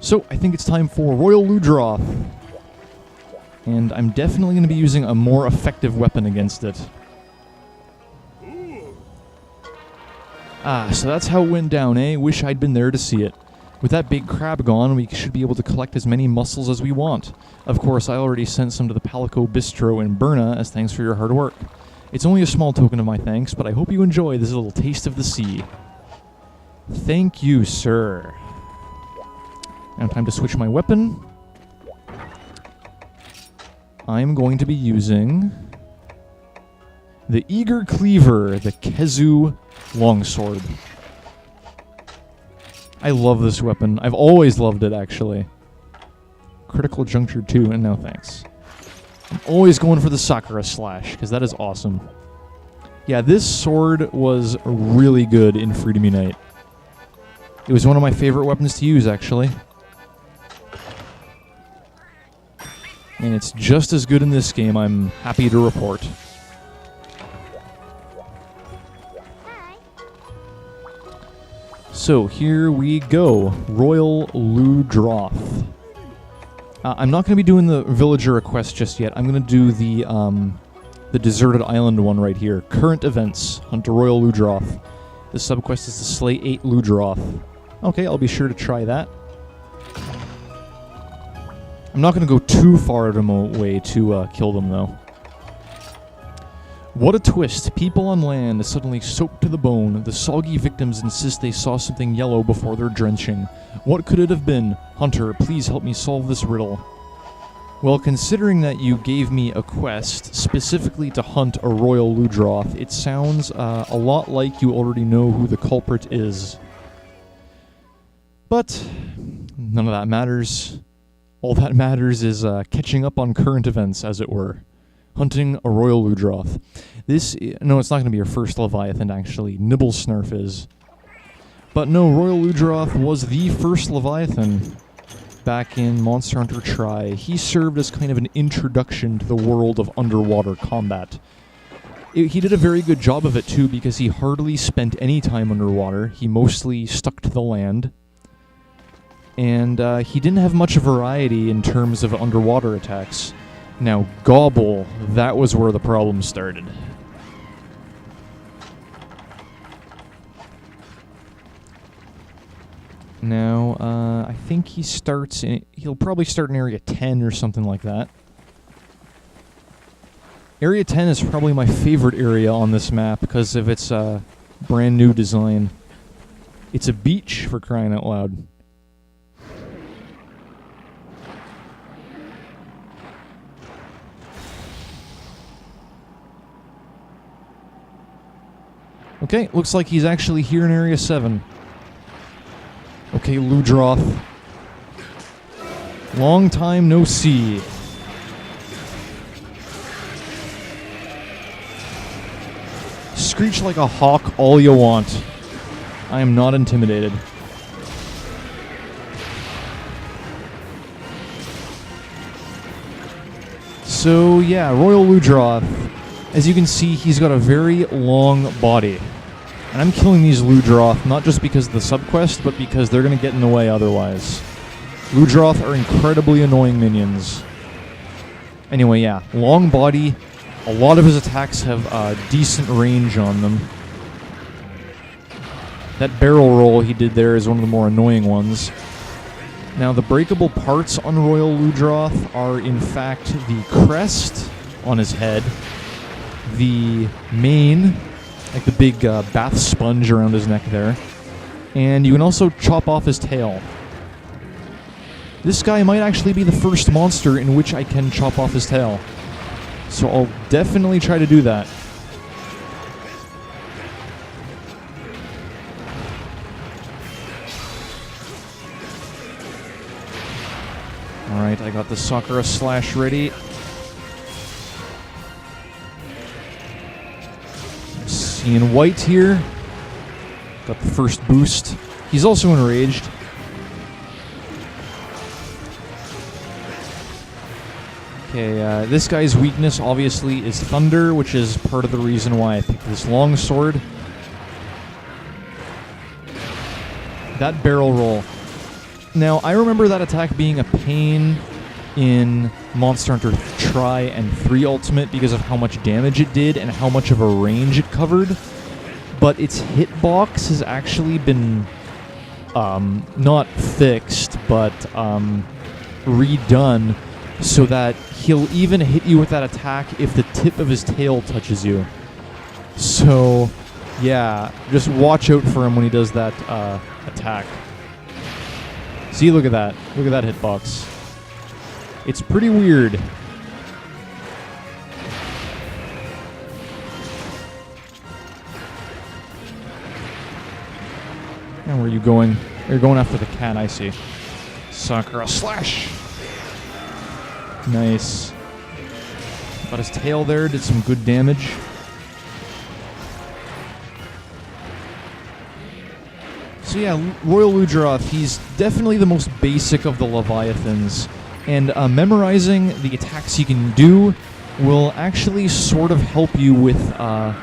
So, I think it's time for Royal Ludroth. And I'm definitely going to be using a more effective weapon against it. Ah, so that's how it went down, eh? Wish I'd been there to see it. With that big crab gone, we should be able to collect as many mussels as we want. Of course, I already sent some to the Palico Bistro in Berna as thanks for your hard work. It's only a small token of my thanks, but I hope you enjoy this little taste of the sea. Thank you, sir. Now time to switch my weapon. I'm going to be using the Eager Cleaver, the Kezu Longsword. I love this weapon. I've always loved it, actually. Critical Juncture 2, and no thanks. I'm always going for the Sakura Slash, because that is awesome. Yeah, this sword was really good in Freedom Unite. It was one of my favorite weapons to use, actually. And it's just as good in this game, I'm happy to report. So, here we go. Royal Ludroth. I'm not going to be doing the villager quest just yet. I'm going to do the deserted island one right here. Current events. Hunt a Royal Ludroth. The subquest is to slay 8 Ludroth. Okay, I'll be sure to try that. I'm not going to go too far out of my way to kill them, though. What a twist. People on land suddenly soaked to the bone. The soggy victims insist they saw something yellow before their drenching. What could it have been? Hunter, please help me solve this riddle. Well, considering that you gave me a quest specifically to hunt a Royal Ludroth, it sounds a lot like you already know who the culprit is. But none of that matters. All that matters is catching up on current events, as it were. Hunting a Royal Ludroth. No, it's not going to be your first Leviathan, actually. Nibblesnarf is. But no, Royal Ludroth was the first Leviathan back in Monster Hunter Tri. He served as kind of an introduction to the world of underwater combat. He did a very good job of it, too, because he hardly spent any time underwater. He mostly stuck to the land. And he didn't have much variety in terms of underwater attacks. Now, Gobble, that was where the problem started. Now, I think he'll probably start in Area 10 or something like that. Area 10 is probably my favorite area on this map because of its brand new design. It's a beach, for crying out loud. Okay, looks like he's actually here in Area 7. Okay, Ludroth. Long time no see. Screech like a hawk all you want. I am not intimidated. So yeah, Royal Ludroth. As you can see, he's got a very long body. And I'm killing these Ludroth not just because of the subquest, but because they're going to get in the way otherwise. Ludroth are incredibly annoying minions. Anyway, yeah, long body. A lot of his attacks have decent range on them. That barrel roll he did there is one of the more annoying ones. Now, the breakable parts on Royal Ludroth are, in fact, the crest on his head, the mane, like the big bath sponge around his neck there, and you can also chop off his tail. This guy might actually be the first monster in which I can chop off his tail, so I'll definitely try to do that. Alright, I got the Sakura Slash ready. Seeing white here. Got the first boost. He's also enraged. Okay, this guy's weakness obviously is thunder, which is part of the reason why I picked this longsword. That barrel roll. Now, I remember that attack being a pain in Monster Hunter Tri and 3 Ultimate because of how much damage it did and how much of a range it covered. But its hitbox has actually been not fixed, but redone so that he'll even hit you with that attack if the tip of his tail touches you. So, yeah, just watch out for him when he does that attack. See, look at that. Look at that hitbox. It's pretty weird. And where are you going? You're going after the cat, I see. Sakura slash! Nice. Got his tail there, did some good damage. So yeah, Royal Ludroth, he's definitely the most basic of the Leviathans. And memorizing the attacks he can do will actually sort of help you with the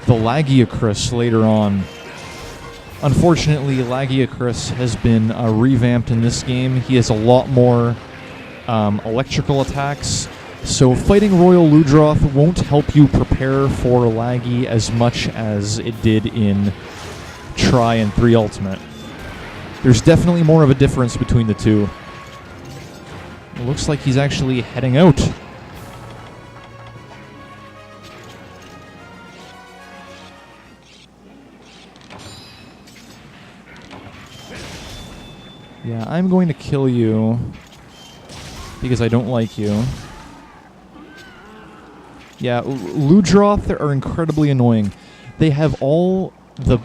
Lagiacrus later on. Unfortunately, Lagiacrus has been revamped in this game. He has a lot more electrical attacks, so fighting Royal Ludroth won't help you prepare for Laggy as much as it did in Tri and 3 Ultimate. There's definitely more of a difference between the two. It looks like he's actually heading out. Yeah, I'm going to kill you because I don't like you. Yeah, Ludroth are incredibly annoying. They have all the...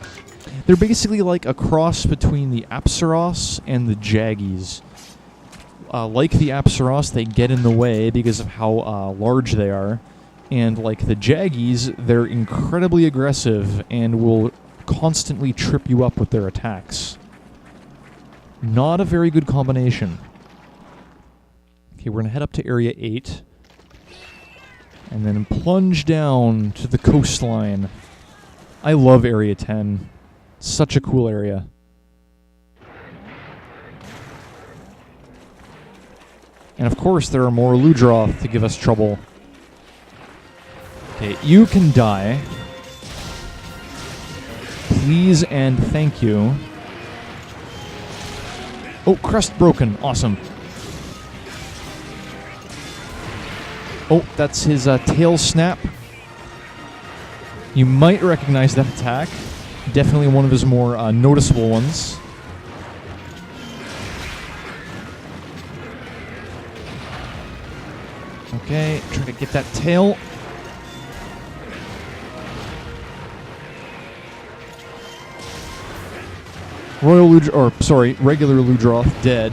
They're basically like a cross between the Apsaros and the Jaggies. Like the Apsaros, they get in the way because of how large they are. And like the Jaggies, they're incredibly aggressive and will constantly trip you up with their attacks. Not a very good combination. Okay, we're going to head up to Area 8. And then plunge down to the coastline. I love Area 10. Such a cool area. And of course, there are more Ludroth to give us trouble. Okay, you can die. Please and thank you. Oh, crest broken. Awesome. Oh, that's his tail snap. You might recognize that attack. Definitely one of his more noticeable ones. Okay, try to get that tail. Regular Ludroth dead.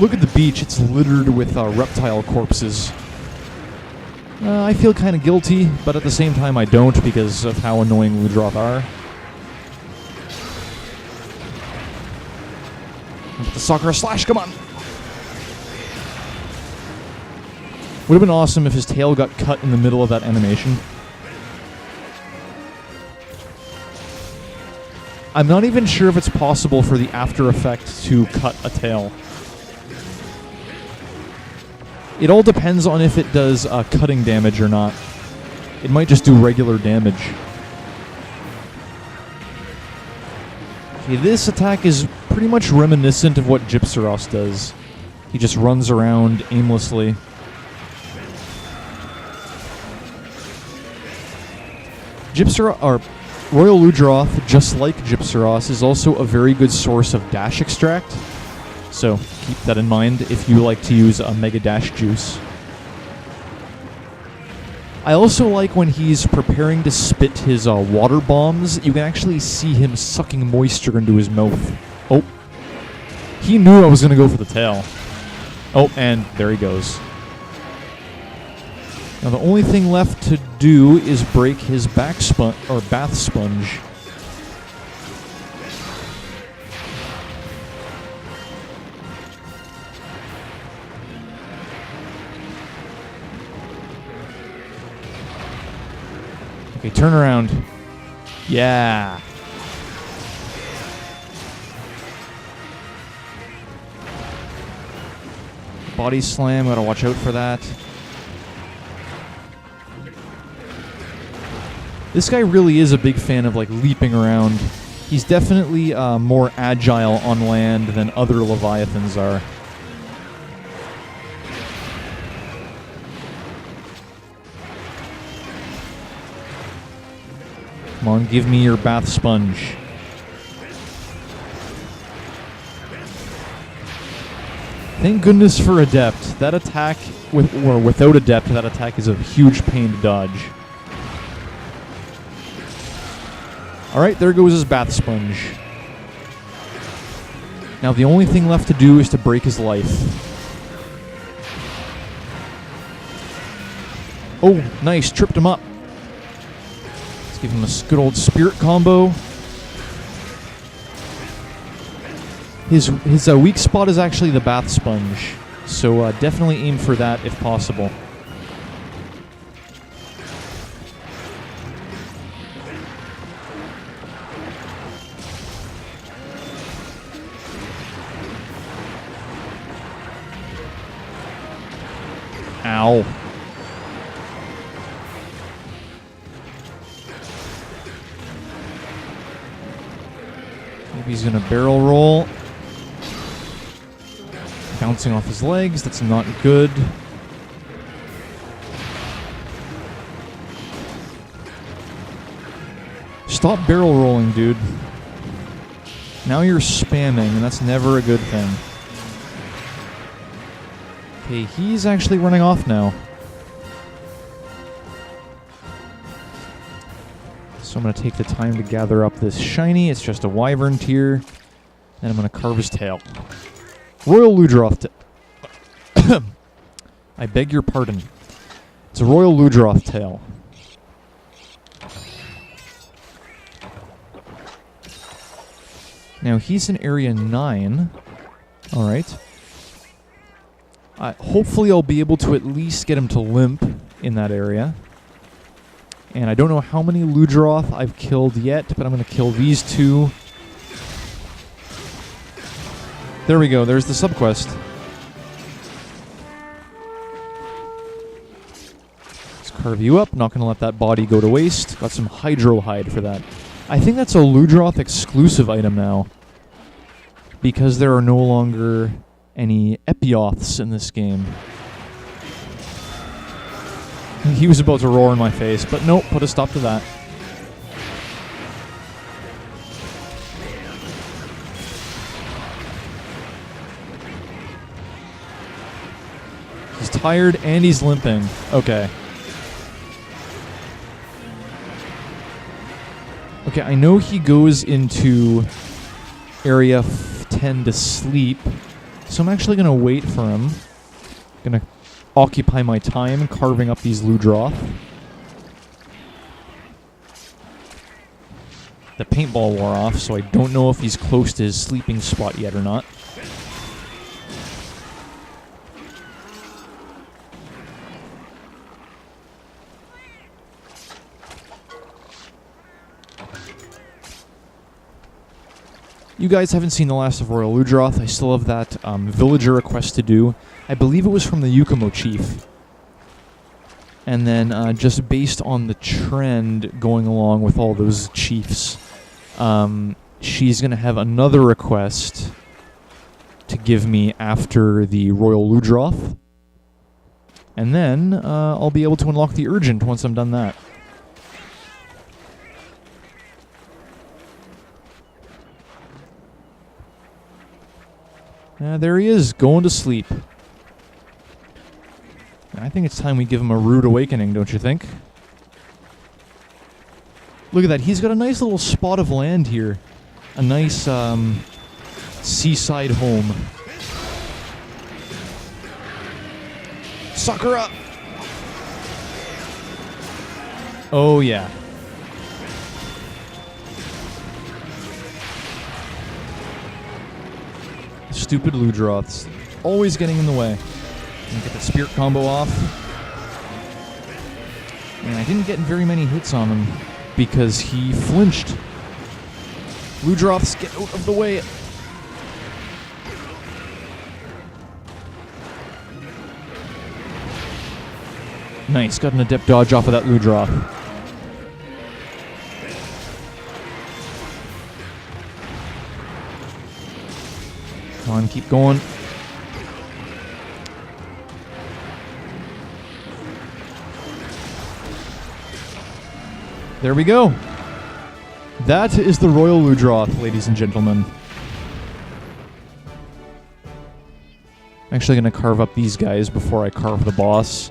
Look at the beach, it's littered with reptile corpses. I feel kind of guilty, but at the same time I don't because of how annoying Ludroth are. The Sakura slash, come on! Would have been awesome if his tail got cut in the middle of that animation. I'm not even sure if it's possible for the after effect to cut a tail. It all depends on if it does cutting damage or not. It might just do regular damage. Okay, this attack is pretty much reminiscent of what Gypsaros does. He just runs around aimlessly. Royal Ludroth, just like Gypsaros, is also a very good source of dash extract. So keep that in mind if you like to use a Mega Dash Juice. I also like when he's preparing to spit his water bombs, you can actually see him sucking moisture into his mouth. Oh. He knew I was going to go for the tail. Oh, and there he goes. Now the only thing left to do is break his bath sponge. Okay, turn around. Yeah. body slam. Gotta watch out for that. This guy really is a big fan of like leaping around. He's definitely more agile on land than other Leviathans are. Come on, give me your bath sponge. Thank goodness for Adept. That attack, or without Adept, that attack is a huge pain to dodge. Alright, there goes his bath sponge. Now the only thing left to do is to break his life. Oh, nice, tripped him up. Let's give him a good old spirit combo. His weak spot is actually the bath sponge, so definitely aim for that if possible. Ow. Maybe he's gonna barrel roll. Bouncing off his legs, that's not good. Stop barrel rolling, dude. Now you're spamming, and that's never a good thing. Okay, he's actually running off now. So I'm going to take the time to gather up this shiny. It's just a wyvern tier. And I'm going to carve his tail. Royal Ludroth. I beg your pardon. It's a Royal Ludroth tail. Now he's in area 9. Alright. Hopefully I'll be able to at least get him to limp in that area. And I don't know how many Ludroth I've killed yet, but I'm going to kill these two. There we go, there's the subquest. Let's carve you up, not going to let that body go to waste. Got some Hydro Hide for that. I think that's a Ludroth exclusive item now, because there are no longer any Epioths in this game. He was about to roar in my face, but nope, put a stop to that. He's tired and he's limping. Okay. Okay, I know he goes into area 10 to sleep, so I'm actually going to wait for him. Going to occupy my time carving up these Ludroth. The paintball wore off, so I don't know if he's close to his sleeping spot yet or not. You guys haven't seen the last of Royal Ludroth. I still have that villager request to do. I believe it was from the Yukumo chief. And then just based on the trend going along with all those chiefs, she's going to have another request to give me after the Royal Ludroth. And then I'll be able to unlock the Urgent once I'm done that. There he is, going to sleep. I think it's time we give him a rude awakening, don't you think? Look at that, he's got a nice little spot of land here. A nice seaside home. Sucker up! Oh yeah. Stupid Ludroths. Always getting in the way. Get the spirit combo off. And I didn't get very many hits on him because he flinched. Ludroths, get out of the way. Nice, got an adept dodge off of that Ludroth. Come on, keep going. There we go. That is the Royal Ludroth, ladies and gentlemen. I'm actually going to carve up these guys before I carve the boss.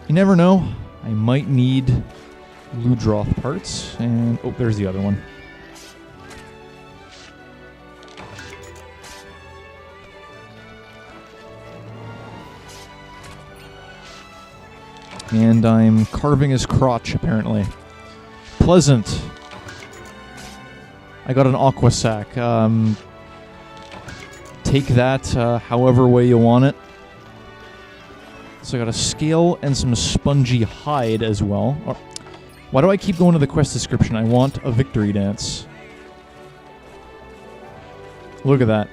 You never know. I might need Ludroth parts. And, oh, there's the other one. And I'm carving his crotch, apparently. Pleasant. I got an aqua sac. Take that however way you want it. So I got a scale and some spongy hide as well. Why do I keep going to the quest description? I want a victory dance. Look at that.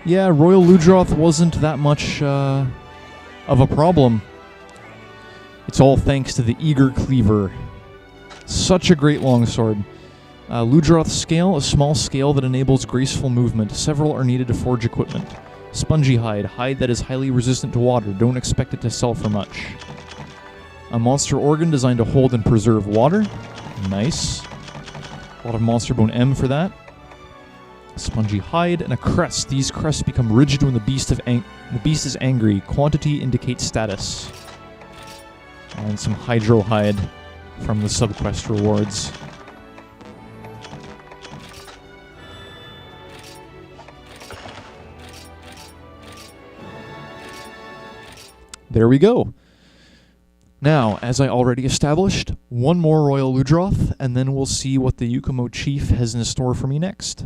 Yeah, Royal Ludroth wasn't that much of a problem. It's all thanks to the Eager Cleaver. Such a great longsword. Ludroth scale, a small scale that enables graceful movement. Several are needed to forge equipment. Spongy hide, hide that is highly resistant to water. Don't expect it to sell for much. A monster organ designed to hold and preserve water. Nice. A lot of monster bone M for that. Spongy hide and a crest. These crests become rigid when the beast is angry. Quantity indicates status. And some hydro hide from the subquest rewards. There we go. Now, as I already established, one more Royal Ludroth, and then we'll see what the Yukumo Chief has in store for me next.